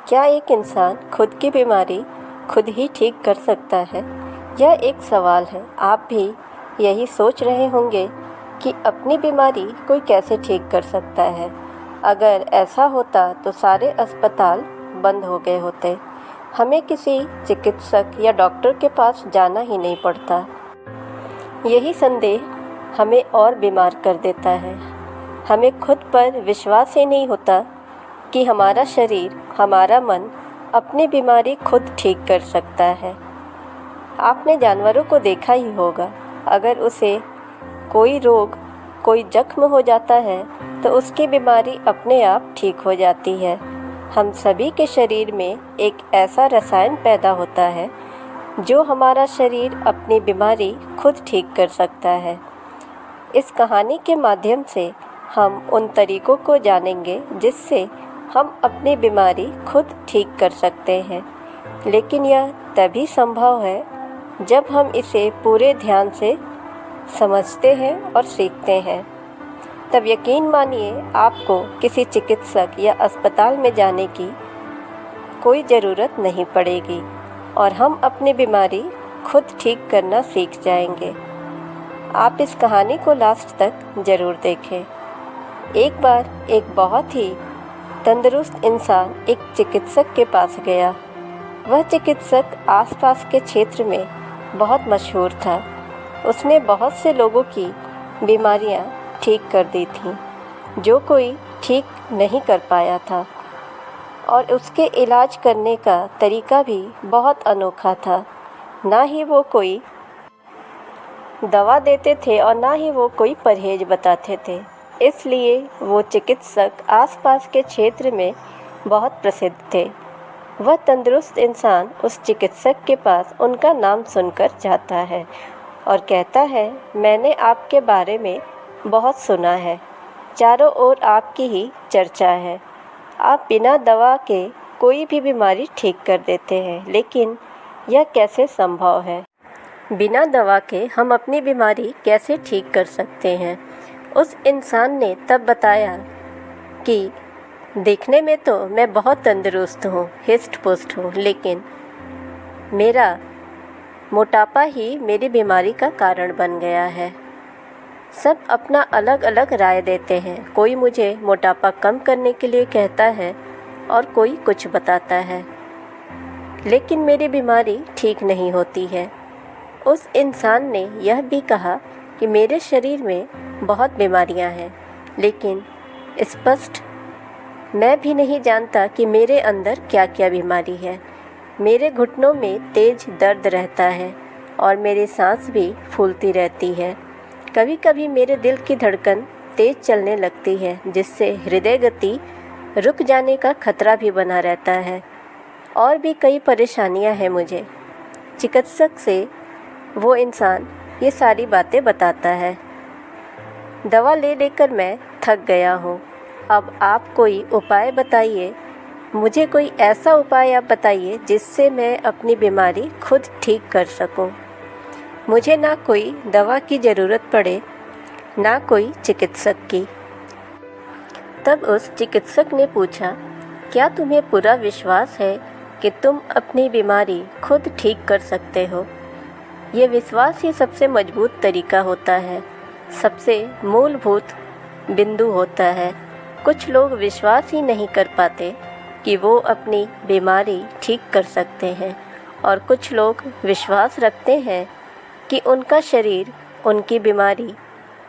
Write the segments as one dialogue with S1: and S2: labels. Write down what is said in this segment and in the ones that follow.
S1: क्या एक इंसान खुद की बीमारी खुद ही ठीक कर सकता है? यह एक सवाल है। आप भी यही सोच रहे होंगे कि अपनी बीमारी कोई कैसे ठीक कर सकता है। अगर ऐसा होता तो सारे अस्पताल बंद हो गए होते, हमें किसी चिकित्सक या डॉक्टर के पास जाना ही नहीं पड़ता। यही संदेह हमें और बीमार कर देता है। हमें खुद पर विश्वास ही नहीं होता कि हमारा शरीर, हमारा मन अपनी बीमारी खुद ठीक कर सकता है। आपने जानवरों को देखा ही होगा, अगर उसे कोई रोग, कोई जख्म हो जाता है तो उसकी बीमारी अपने आप ठीक हो जाती है। हम सभी के शरीर में एक ऐसा रसायन पैदा होता है जो हमारा शरीर अपनी बीमारी खुद ठीक कर सकता है। इस कहानी के माध्यम से हम उन तरीकों को जानेंगे जिससे हम अपनी बीमारी खुद ठीक कर सकते हैं, लेकिन यह तभी संभव है जब हम इसे पूरे ध्यान से समझते हैं और सीखते हैं। तब यकीन मानिए आपको किसी चिकित्सक या अस्पताल में जाने की कोई ज़रूरत नहीं पड़ेगी और हम अपनी बीमारी खुद ठीक करना सीख जाएंगे। आप इस कहानी को लास्ट तक ज़रूर देखें। एक बार एक बहुत ही तंदुरुस्त इंसान एक चिकित्सक के पास गया। वह चिकित्सक आसपास के क्षेत्र में बहुत मशहूर था। उसने बहुत से लोगों की बीमारियां ठीक कर दी थीं जो कोई ठीक नहीं कर पाया था, और उसके इलाज करने का तरीका भी बहुत अनोखा था। ना ही वो कोई दवा देते थे और ना ही वो कोई परहेज बताते थे, इसलिए वो चिकित्सक आसपास के क्षेत्र में बहुत प्रसिद्ध थे। वह तंदुरुस्त इंसान उस चिकित्सक के पास उनका नाम सुनकर जाता है और कहता है, मैंने आपके बारे में बहुत सुना है, चारों ओर आपकी ही चर्चा है। आप बिना दवा के कोई भी बीमारी ठीक कर देते हैं, लेकिन यह कैसे संभव है? बिना दवा के हम अपनी बीमारी कैसे ठीक कर सकते हैं? उस इंसान ने तब बताया कि देखने में तो मैं बहुत तंदुरुस्त हूँ, हिस्ट पुस्ट हूँ, लेकिन मेरा मोटापा ही मेरी बीमारी का कारण बन गया है। सब अपना अलग अलग राय देते हैं। कोई मुझे मोटापा कम करने के लिए कहता है और कोई कुछ बताता है, लेकिन मेरी बीमारी ठीक नहीं होती है। उस इंसान ने यह भी कहा कि मेरे शरीर में बहुत बीमारियां हैं, लेकिन स्पष्ट मैं भी नहीं जानता कि मेरे अंदर क्या क्या बीमारी है। मेरे घुटनों में तेज दर्द रहता है और मेरी सांस भी फूलती रहती है। कभी कभी मेरे दिल की धड़कन तेज चलने लगती है, जिससे हृदय गति रुक जाने का खतरा भी बना रहता है। और भी कई परेशानियां हैं मुझे। चिकित्सक से वो इंसान ये सारी बातें बताता है। दवा ले लेकर मैं थक गया हूँ। अब आप कोई उपाय बताइए, मुझे कोई ऐसा उपाय आप बताइए जिससे मैं अपनी बीमारी खुद ठीक कर सकूँ। मुझे ना कोई दवा की ज़रूरत पड़े, ना कोई चिकित्सक की। तब उस चिकित्सक ने पूछा, क्या तुम्हें पूरा विश्वास है कि तुम अपनी बीमारी खुद ठीक कर सकते हो? ये विश्वास ही सबसे मजबूत तरीका होता है, सबसे मूलभूत बिंदु होता है। कुछ लोग विश्वास ही नहीं कर पाते कि वो अपनी बीमारी ठीक कर सकते हैं, और कुछ लोग विश्वास रखते हैं कि उनका शरीर उनकी बीमारी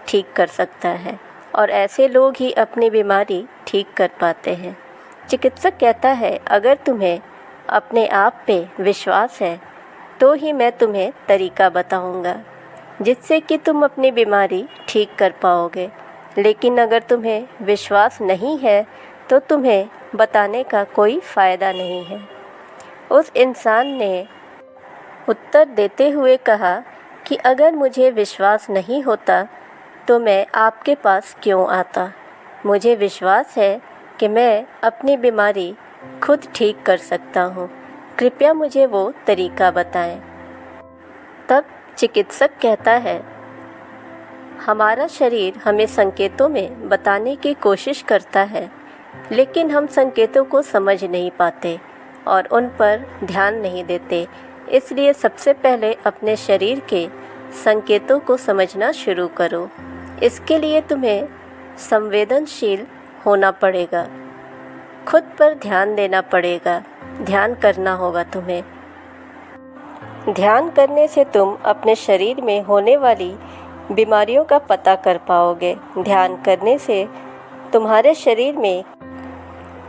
S1: ठीक कर सकता है, और ऐसे लोग ही अपनी बीमारी ठीक कर पाते हैं। चिकित्सक कहता है, अगर तुम्हें अपने आप पे विश्वास है तो ही मैं तुम्हें तरीका बताऊंगा जिससे कि तुम अपनी बीमारी ठीक कर पाओगे, लेकिन अगर तुम्हें विश्वास नहीं है तो तुम्हें बताने का कोई फ़ायदा नहीं है। उस इंसान ने उत्तर देते हुए कहा कि अगर मुझे विश्वास नहीं होता तो मैं आपके पास क्यों आता? मुझे विश्वास है कि मैं अपनी बीमारी खुद ठीक कर सकता हूँ। कृपया मुझे वो तरीका बताएं। तब चिकित्सक कहता है, हमारा शरीर हमें संकेतों में बताने की कोशिश करता है लेकिन हम संकेतों को समझ नहीं पाते और उन पर ध्यान नहीं देते। इसलिए सबसे पहले अपने शरीर के संकेतों को समझना शुरू करो। इसके लिए तुम्हें संवेदनशील होना पड़ेगा, खुद पर ध्यान देना पड़ेगा, ध्यान करना होगा तुम्हें। ध्यान करने से तुम अपने शरीर में होने वाली बीमारियों का पता कर पाओगे। ध्यान करने से तुम्हारे शरीर में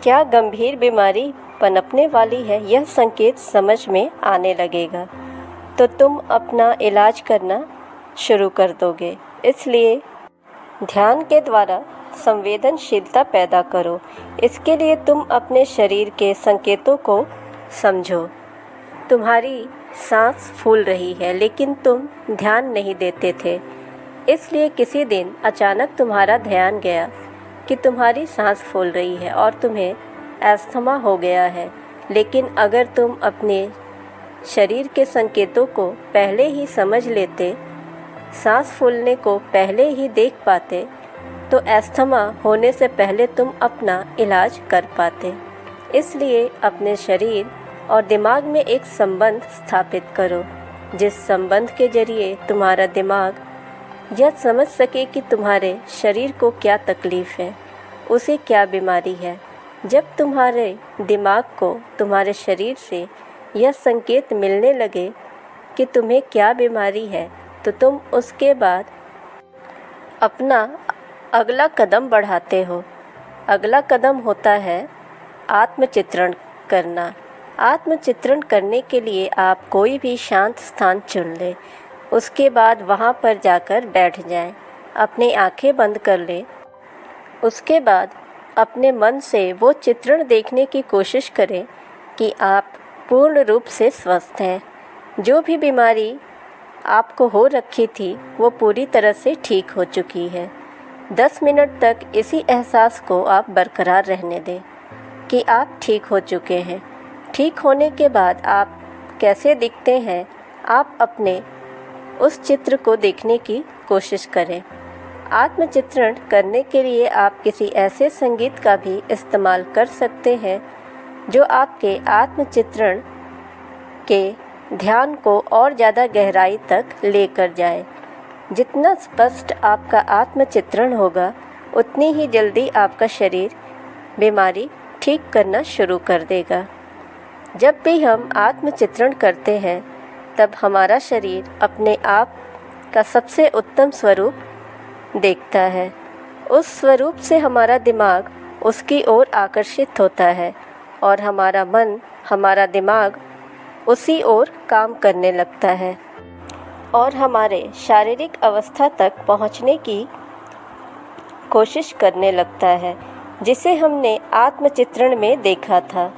S1: क्या गंभीर बीमारी पनपने वाली है यह संकेत समझ में आने लगेगा, तो तुम अपना इलाज करना शुरू कर दोगे। इसलिए ध्यान के द्वारा संवेदनशीलता पैदा करो। इसके लिए तुम अपने शरीर के संकेतों को समझो। तुम्हारी सांस फूल रही है लेकिन तुम ध्यान नहीं देते थे। इसलिए किसी दिन अचानक तुम्हारा ध्यान गया कि तुम्हारी सांस फूल रही है और तुम्हें अस्थमा हो गया है। लेकिन अगर तुम अपने शरीर के संकेतों को पहले ही समझ लेते, सांस फूलने को पहले ही देख पाते, तो अस्थमा होने से पहले तुम अपना इलाज कर पाते। इसलिए अपने शरीर और दिमाग में एक संबंध स्थापित करो, जिस संबंध के जरिए तुम्हारा दिमाग यह समझ सके कि तुम्हारे शरीर को क्या तकलीफ़ है, उसे क्या बीमारी है। जब तुम्हारे दिमाग को तुम्हारे शरीर से यह संकेत मिलने लगे कि तुम्हें क्या बीमारी है, तो तुम उसके बाद अपना अगला कदम बढ़ाते हो। अगला कदम होता है आत्मचित्रण करना। आत्मचित्रण करने के लिए आप कोई भी शांत स्थान चुन लें। उसके बाद वहाँ पर जाकर बैठ जाएं, अपनी आंखें बंद कर लें। उसके बाद अपने मन से वो चित्रण देखने की कोशिश करें कि आप पूर्ण रूप से स्वस्थ हैं। जो भी बीमारी आपको हो रखी थी वो पूरी तरह से ठीक हो चुकी है। 10 मिनट तक इसी एहसास को आप बरकरार रहने दें कि आप ठीक हो चुके हैं। ठीक होने के बाद आप कैसे दिखते हैं, आप अपने उस चित्र को देखने की कोशिश करें। आत्मचित्रण करने के लिए आप किसी ऐसे संगीत का भी इस्तेमाल कर सकते हैं जो आपके आत्मचित्रण के ध्यान को और ज़्यादा गहराई तक लेकर जाए। जितना स्पष्ट आपका आत्मचित्रण होगा, उतनी ही जल्दी आपका शरीर बीमारी ठीक करना शुरू कर देगा। जब भी हम आत्मचित्रण करते हैं, तब हमारा शरीर अपने आप का सबसे उत्तम स्वरूप देखता है। उस स्वरूप से हमारा दिमाग उसकी ओर आकर्षित होता है और हमारा मन, हमारा दिमाग उसी ओर काम करने लगता है और हमारे शारीरिक अवस्था तक पहुंचने की कोशिश करने लगता है, जिसे हमने आत्मचित्रण में देखा था।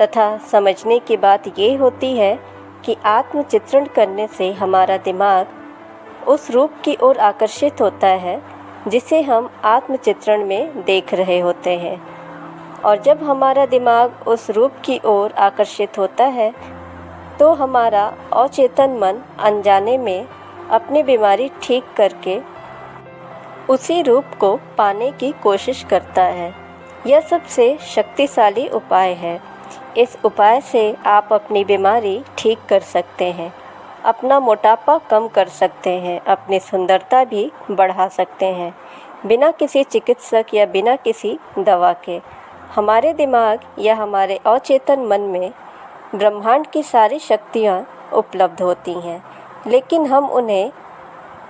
S1: तथा समझने की बात ये होती है कि आत्मचित्रण करने से हमारा दिमाग उस रूप की ओर आकर्षित होता है जिसे हम आत्मचित्रण में देख रहे होते हैं। और जब हमारा दिमाग उस रूप की ओर आकर्षित होता है, तो हमारा अचेतन मन अनजाने में अपनी बीमारी ठीक करके उसी रूप को पाने की कोशिश करता है। यह सबसे शक्तिशाली उपाय है। इस उपाय से आप अपनी बीमारी ठीक कर सकते हैं, अपना मोटापा कम कर सकते हैं, अपनी सुंदरता भी बढ़ा सकते हैं, बिना किसी चिकित्सक या बिना किसी दवा के। हमारे दिमाग या हमारे अचेतन मन में ब्रह्मांड की सारी शक्तियाँ उपलब्ध होती हैं, लेकिन हम उन्हें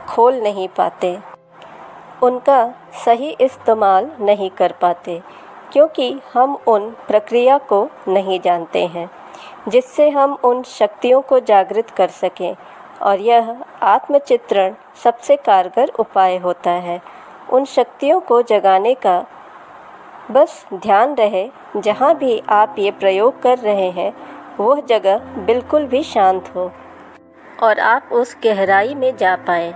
S1: खोल नहीं पाते, उनका सही इस्तेमाल नहीं कर पाते, क्योंकि हम उन प्रक्रिया को नहीं जानते हैं जिससे हम उन शक्तियों को जागृत कर सकें। और यह आत्मचित्रण सबसे कारगर उपाय होता है। उन शक्तियों को जगाने का बस ध्यान रहे, जहाँ भी आप ये प्रयोग कर रहे हैं वह जगह बिल्कुल भी शांत हो और आप उस गहराई में जा पाएँ।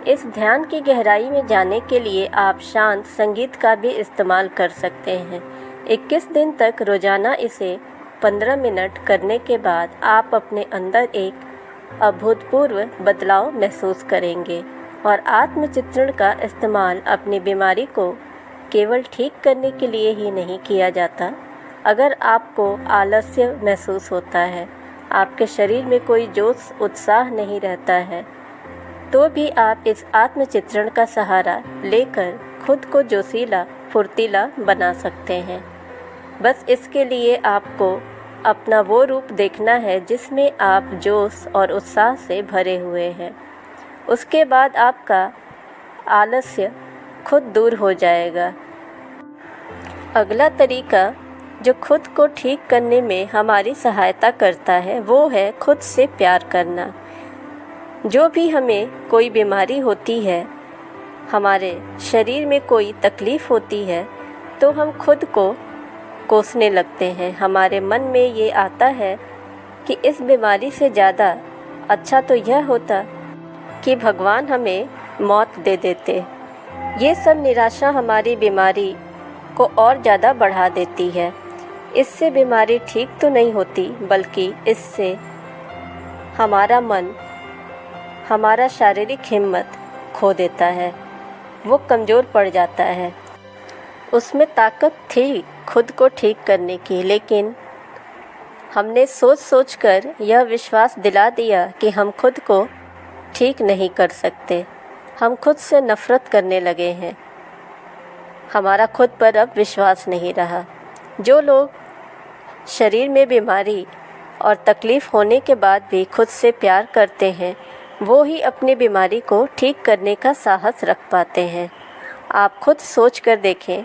S1: इस ध्यान की गहराई में जाने के लिए आप शांत संगीत का भी इस्तेमाल कर सकते हैं। 21 दिन तक रोज़ाना इसे 15 मिनट करने के बाद आप अपने अंदर एक अभूतपूर्व बदलाव महसूस करेंगे और आत्मचित्रण का इस्तेमाल अपनी बीमारी को केवल ठीक करने के लिए ही नहीं किया जाता। अगर आपको आलस्य महसूस होता है, आपके शरीर में कोई जोश उत्साह नहीं रहता है, तो भी आप इस आत्मचित्रण का सहारा लेकर खुद को जोशीला फुर्तीला बना सकते हैं। बस इसके लिए आपको अपना वो रूप देखना है जिसमें आप जोश और उत्साह से भरे हुए हैं। उसके बाद आपका आलस्य खुद दूर हो जाएगा। अगला तरीका जो खुद को ठीक करने में हमारी सहायता करता है वो है खुद से प्यार करना। जो भी हमें कोई बीमारी होती है, हमारे शरीर में कोई तकलीफ़ होती है, तो हम खुद को कोसने लगते हैं। हमारे मन में ये आता है कि इस बीमारी से ज़्यादा अच्छा तो यह होता कि भगवान हमें मौत दे देते। ये सब निराशा हमारी बीमारी को और ज़्यादा बढ़ा देती है। इससे बीमारी ठीक तो नहीं होती, बल्कि इससे हमारा मन, हमारा शारीरिक हिम्मत खो देता है, वो कमज़ोर पड़ जाता है। उसमें ताकत थी खुद को ठीक करने की, लेकिन हमने सोच सोच कर यह विश्वास दिला दिया कि हम खुद को ठीक नहीं कर सकते। हम खुद से नफ़रत करने लगे हैं। हमारा खुद पर अब विश्वास नहीं रहा। जो लोग शरीर में बीमारी और तकलीफ़ होने के बाद भी खुद से प्यार करते हैं, वो ही अपनी बीमारी को ठीक करने का साहस रख पाते हैं। आप खुद सोच कर देखें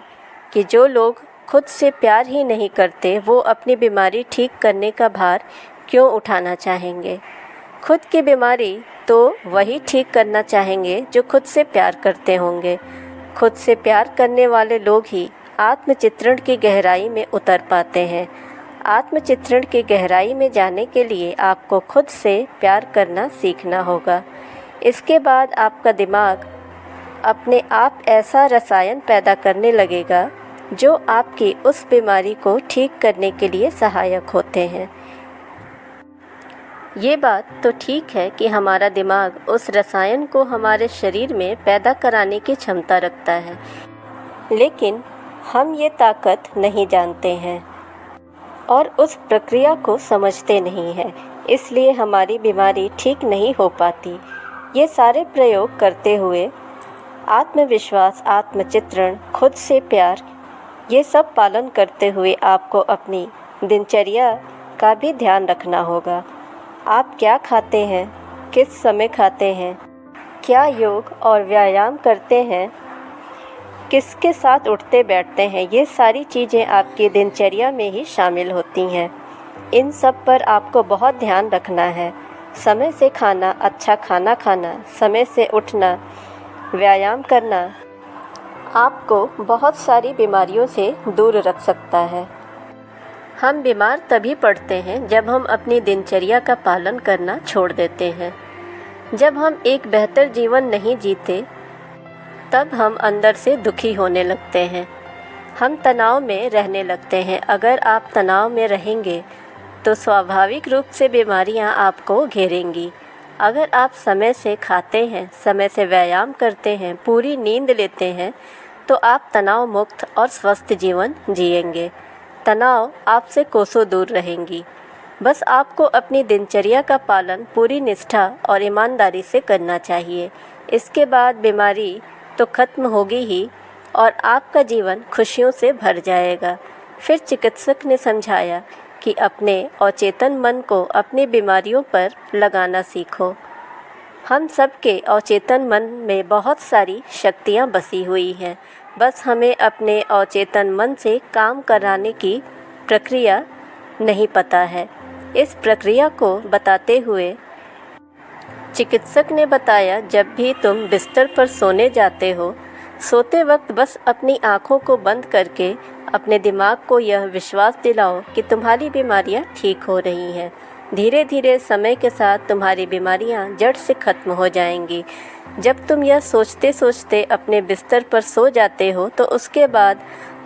S1: कि जो लोग खुद से प्यार ही नहीं करते, वो अपनी बीमारी ठीक करने का भार क्यों उठाना चाहेंगे। खुद की बीमारी तो वही ठीक करना चाहेंगे जो खुद से प्यार करते होंगे। खुद से प्यार करने वाले लोग ही आत्मचित्रण की गहराई में उतर पाते हैं। आत्मचित्रण की गहराई में जाने के लिए आपको खुद से प्यार करना सीखना होगा। इसके बाद आपका दिमाग अपने आप ऐसा रसायन पैदा करने लगेगा जो आपकी उस बीमारी को ठीक करने के लिए सहायक होते हैं। ये बात तो ठीक है कि हमारा दिमाग उस रसायन को हमारे शरीर में पैदा कराने की क्षमता रखता है, लेकिन हम ये ताकत नहीं जानते हैं और उस प्रक्रिया को समझते नहीं हैं। इसलिए हमारी बीमारी ठीक नहीं हो पाती। ये सारे प्रयोग करते हुए आत्मविश्वास, आत्मचित्रण, खुद से प्यार, ये सब पालन करते हुए आपको अपनी दिनचर्या का भी ध्यान रखना होगा। आप क्या खाते हैं, किस समय खाते हैं, क्या योग और व्यायाम करते हैं, किसके साथ उठते बैठते हैं, ये सारी चीज़ें आपकी दिनचर्या में ही शामिल होती हैं। इन सब पर आपको बहुत ध्यान रखना है। समय से खाना, अच्छा खाना खाना, समय से उठना, व्यायाम करना आपको बहुत सारी बीमारियों से दूर रख सकता है। हम बीमार तभी पड़ते हैं जब हम अपनी दिनचर्या का पालन करना छोड़ देते हैं। जब हम एक बेहतर जीवन नहीं जीते, तब हम अंदर से दुखी होने लगते हैं। हम तनाव में रहने लगते हैं। अगर आप तनाव में रहेंगे तो स्वाभाविक रूप से बीमारियां आपको घेरेंगी। अगर आप समय से खाते हैं, समय से व्यायाम करते हैं, पूरी नींद लेते हैं, तो आप तनाव मुक्त और स्वस्थ जीवन जिएंगे। तनाव आपसे कोसों दूर रहेंगी। बस आपको अपनी दिनचर्या का पालन पूरी निष्ठा और ईमानदारी से करना चाहिए। इसके बाद बीमारी तो खत्म होगी ही और आपका जीवन खुशियों से भर जाएगा। फिर चिकित्सक ने समझाया कि अपने अचेतन मन को अपनी बीमारियों पर लगाना सीखो। हम सबके अचेतन मन में बहुत सारी शक्तियाँ बसी हुई हैं। बस हमें अपने अचेतन मन से काम कराने की प्रक्रिया नहीं पता है। इस प्रक्रिया को बताते हुए चिकित्सक ने बताया, जब भी तुम बिस्तर पर सोने जाते हो, सोते वक्त बस अपनी आँखों को बंद करके अपने दिमाग को यह विश्वास दिलाओ कि तुम्हारी बीमारियाँ ठीक हो रही हैं। धीरे धीरे समय के साथ तुम्हारी बीमारियाँ जड़ से ख़त्म हो जाएंगी। जब तुम यह सोचते सोचते अपने बिस्तर पर सो जाते हो, तो उसके बाद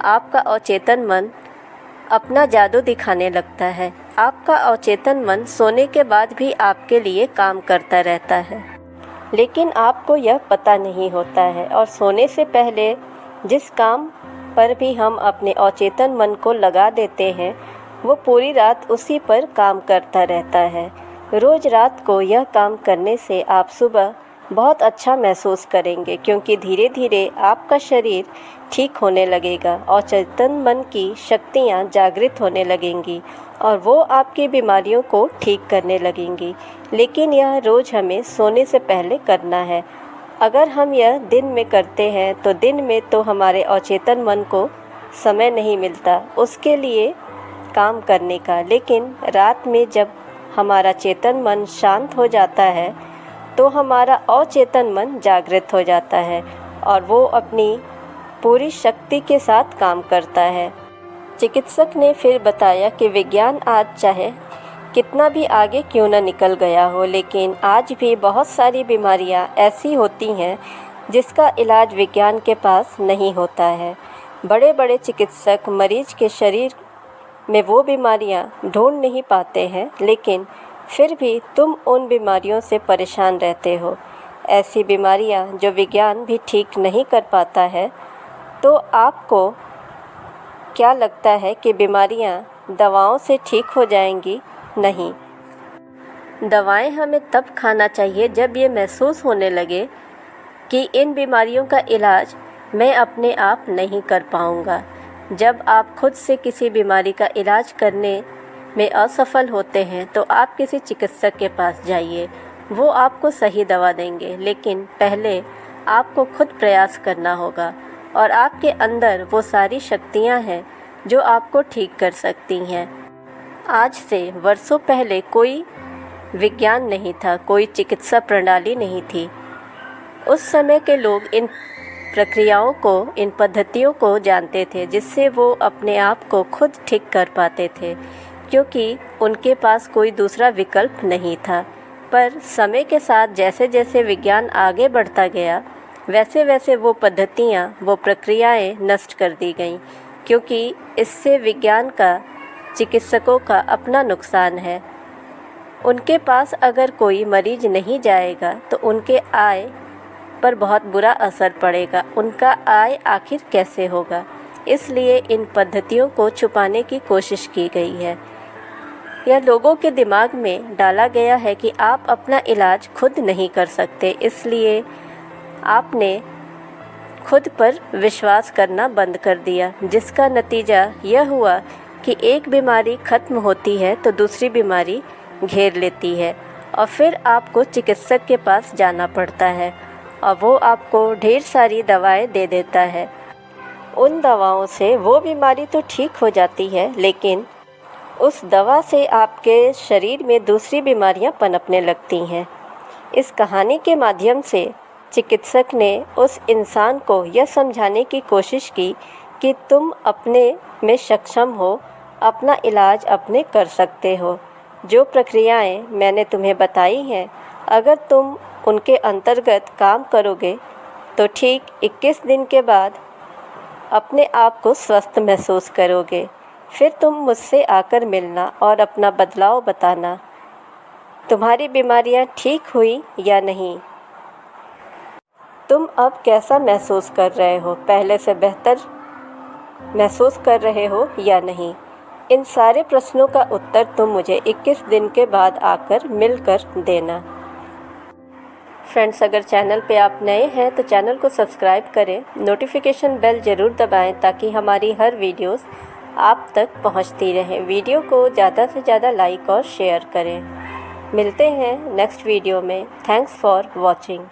S1: आपका अचेतन मन अपना जादू दिखाने लगता है। आपका अचेतन मन सोने के बाद भी आपके लिए काम करता रहता है, लेकिन आपको यह पता नहीं होता है। और सोने से पहले जिस काम पर भी हम अपने अचेतन मन को लगा देते हैं, वो पूरी रात उसी पर काम करता रहता है। रोज़ रात को यह काम करने से आप सुबह बहुत अच्छा महसूस करेंगे, क्योंकि धीरे धीरे आपका शरीर ठीक होने लगेगा और चेतन मन की शक्तियाँ जागृत होने लगेंगी और वो आपकी बीमारियों को ठीक करने लगेंगी। लेकिन यह रोज़ हमें सोने से पहले करना है। अगर हम यह दिन में करते हैं तो दिन में तो हमारे अचेतन मन को समय नहीं मिलता उसके लिए काम करने का, लेकिन रात में जब हमारा चेतन मन शांत हो जाता है तो हमारा अचेतन मन जागृत हो जाता है और वो अपनी पूरी शक्ति के साथ काम करता है। चिकित्सक ने फिर बताया कि विज्ञान आज चाहे कितना भी आगे क्यों न निकल गया हो, लेकिन आज भी बहुत सारी बीमारियां ऐसी होती हैं जिसका इलाज विज्ञान के पास नहीं होता है। बड़े बड़े चिकित्सक मरीज के शरीर में वो बीमारियां ढूंढ नहीं पाते हैं, लेकिन फिर भी तुम उन बीमारियों से परेशान रहते हो। ऐसी बीमारियां जो विज्ञान भी ठीक नहीं कर पाता है। तो आपको क्या लगता है कि बीमारियां दवाओं से ठीक हो जाएंगी? नहीं, दवाएं हमें तब खाना चाहिए जब ये महसूस होने लगे कि इन बीमारियों का इलाज मैं अपने आप नहीं कर पाऊँगा। जब आप खुद से किसी बीमारी का इलाज करने में असफल होते हैं तो आप किसी चिकित्सक के पास जाइए, वो आपको सही दवा देंगे, लेकिन पहले आपको खुद प्रयास करना होगा और आपके अंदर वो सारी शक्तियाँ हैं जो आपको ठीक कर सकती हैं। आज से वर्षों पहले कोई विज्ञान नहीं था, कोई चिकित्सा प्रणाली नहीं थी। उस समय के लोग इन प्रक्रियाओं को, इन पद्धतियों को जानते थे जिससे वो अपने आप को खुद ठीक कर पाते थे, क्योंकि उनके पास कोई दूसरा विकल्प नहीं था। पर समय के साथ जैसे जैसे विज्ञान आगे बढ़ता गया वैसे वैसे वो पद्धतियाँ, वो प्रक्रियाएं नष्ट कर दी गईं, क्योंकि इससे विज्ञान का, चिकित्सकों का अपना नुकसान है। उनके पास अगर कोई मरीज नहीं जाएगा तो उनके आय पर बहुत बुरा असर पड़ेगा। उनका आय आखिर कैसे होगा? इसलिए इन पद्धतियों को छुपाने की कोशिश की गई है। यह लोगों के दिमाग में डाला गया है कि आप अपना इलाज खुद नहीं कर सकते, इसलिए आपने खुद पर विश्वास करना बंद कर दिया, जिसका नतीजा यह हुआ कि एक बीमारी खत्म होती है तो दूसरी बीमारी घेर लेती है और फिर आपको चिकित्सक के पास जाना पड़ता है और वो आपको ढेर सारी दवाएं दे देता है। उन दवाओं से वो बीमारी तो ठीक हो जाती है, लेकिन उस दवा से आपके शरीर में दूसरी बीमारियां पनपने लगती हैं। इस कहानी के माध्यम से चिकित्सक ने उस इंसान को यह समझाने की कोशिश की कि तुम अपने में सक्षम हो, अपना इलाज अपने कर सकते हो। जो प्रक्रियाएं मैंने तुम्हें बताई हैं, अगर तुम उनके अंतर्गत काम करोगे तो ठीक 21 दिन के बाद अपने आप को स्वस्थ महसूस करोगे। फिर तुम मुझसे आकर मिलना और अपना बदलाव बताना, तुम्हारी बीमारियां ठीक हुई या नहीं। तुम अब कैसा महसूस कर रहे हो? पहले से बेहतर महसूस कर रहे हो या नहीं? इन सारे प्रश्नों का उत्तर तुम मुझे 21 दिन के बाद आकर मिलकर देना। फ्रेंड्स, अगर चैनल पे आप नए हैं तो चैनल को सब्सक्राइब करें, नोटिफिकेशन बेल ज़रूर दबाएं ताकि हमारी हर वीडियोस आप तक पहुंचती रहें। वीडियो को ज़्यादा से ज़्यादा लाइक और शेयर करें। मिलते हैं नेक्स्ट वीडियो में। Thanks for watching.